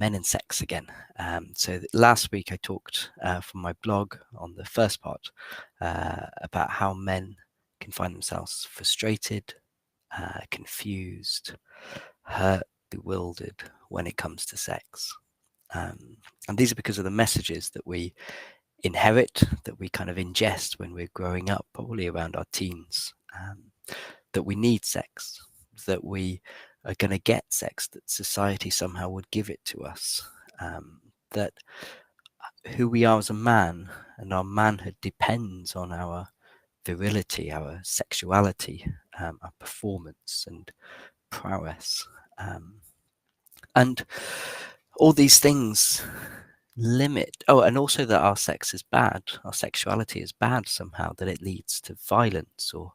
men and sex again. So last week I talked from my blog on the first part about how men can find themselves frustrated, confused, hurt, bewildered when it comes to sex. And these are because of the messages that we inherit, that we kind of ingest when we're growing up, probably around our teens, that we need sex, that we are going to get sex, that society somehow would give it to us, that who we are as a man and our manhood depends on our virility, our sexuality, our performance and prowess. And all these things limit, and also that our sex is bad, our sexuality is bad somehow, that it leads to violence or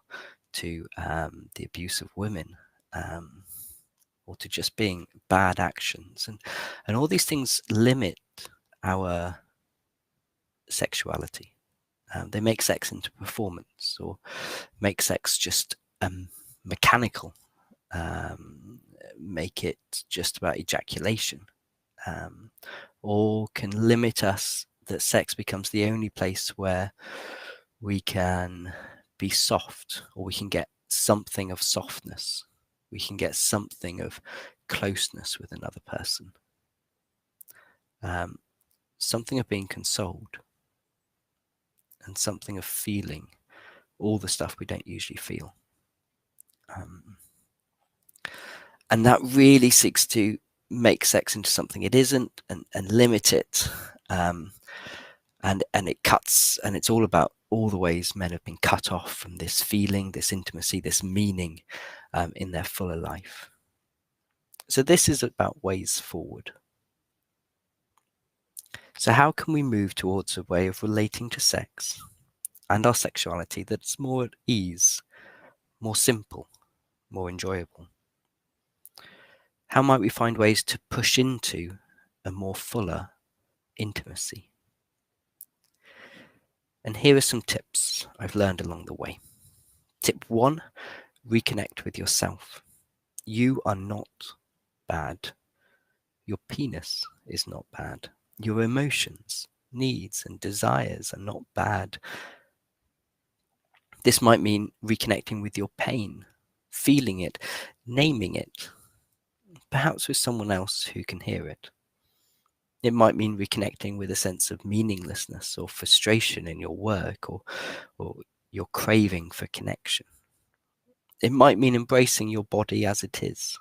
to the abuse of women, or to just being bad actions. And all these things limit our sexuality. They make sex into performance, or make sex just mechanical, make it just about ejaculation, or can limit us, that sex becomes the only place where we can be soft, or we can get something of softness, we can get something of closeness with another person, something of being consoled, and something of feeling all the stuff we don't usually feel. And that really seeks to make sex into something it isn't, and limit it. And it cuts, and it's all about all the ways men have been cut off from this feeling, this intimacy, this meaning in their fuller life. So this is about ways forward. So how can we move towards a way of relating to sex and our sexuality that's more at ease, more simple, more enjoyable? How might we find ways to push into a more fuller intimacy? And here are some tips I've learned along the way. Tip 1, reconnect with yourself. You are not bad. Your penis is not bad. Your emotions, needs, and desires are not bad. This might mean reconnecting with your pain, feeling it, naming it, perhaps with someone else who can hear it. It might mean reconnecting with a sense of meaninglessness or frustration in your work, or your craving for connection. It might mean embracing your body as it is,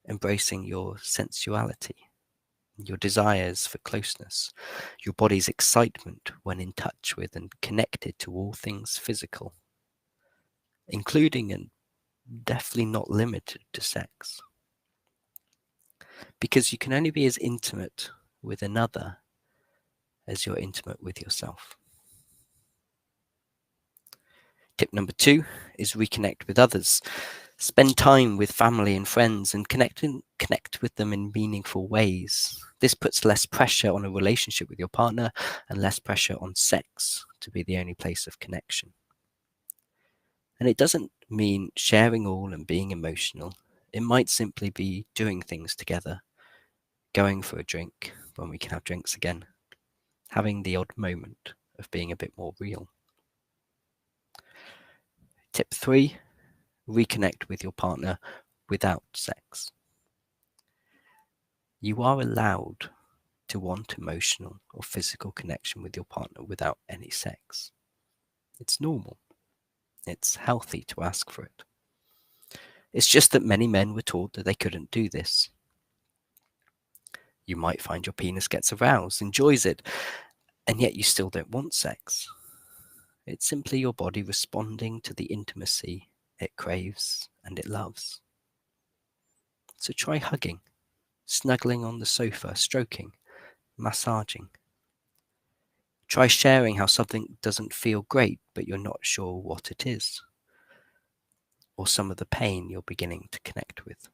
embracing your sensuality, your desires for closeness, your body's excitement when in touch with and connected to all things physical, including and definitely not limited to sex. Because you can only be as intimate with another as you're intimate with yourself. Tip number 2 is reconnect with others. Spend time with family and friends and connect with them in meaningful ways. This puts less pressure on a relationship with your partner and less pressure on sex to be the only place of connection. And it doesn't mean sharing all and being emotional. It might simply be doing things together, going for a drink when we can have drinks again, having the odd moment of being a bit more real. Tip 3, reconnect with your partner without sex. You are allowed to want emotional or physical connection with your partner without any sex. It's normal. It's healthy to ask for it. It's just that many men were taught that they couldn't do this. You might find your penis gets aroused, enjoys it, and yet you still don't want sex. It's simply your body responding to the intimacy it craves and it loves. So try hugging, snuggling on the sofa, stroking, massaging. Try sharing how something doesn't feel great, but you're not sure what it is, or some of the pain you're beginning to connect with.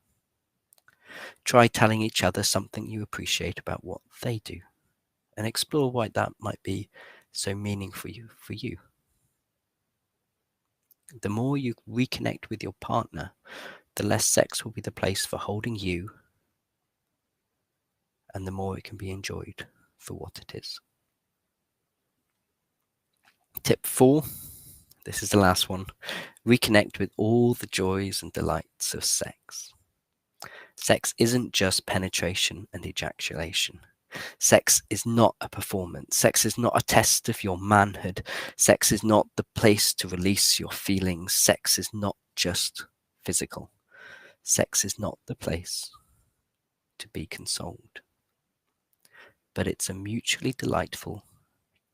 Try telling each other something you appreciate about what they do, and explore why that might be so meaningful for you. The more you reconnect with your partner, the less sex will be the place for holding you and the more it can be enjoyed for what it is. Tip 4, this is the last one. Reconnect with all the joys and delights of sex. Sex isn't just penetration and ejaculation. Sex is not a performance. Sex is not a test of your manhood. Sex is not the place to release your feelings. Sex is not just physical. Sex is not the place to be consoled. But it's a mutually delightful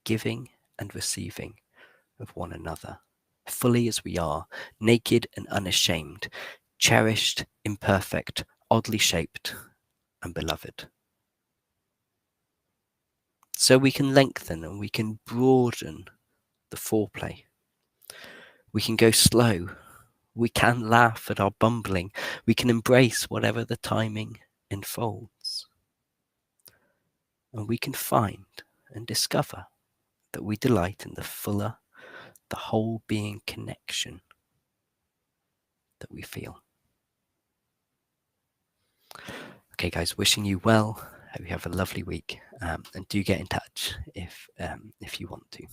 giving and receiving of one another, fully as we are, naked and unashamed, cherished, imperfect, oddly shaped, and beloved. So we can lengthen and we can broaden the foreplay. We can go slow. We can laugh at our bumbling. We can embrace whatever the timing enfolds. And we can find and discover that we delight in the fuller, the whole being connection that we feel. Okay, guys, wishing you well. Hope you have a lovely week, and do get in touch if you want to.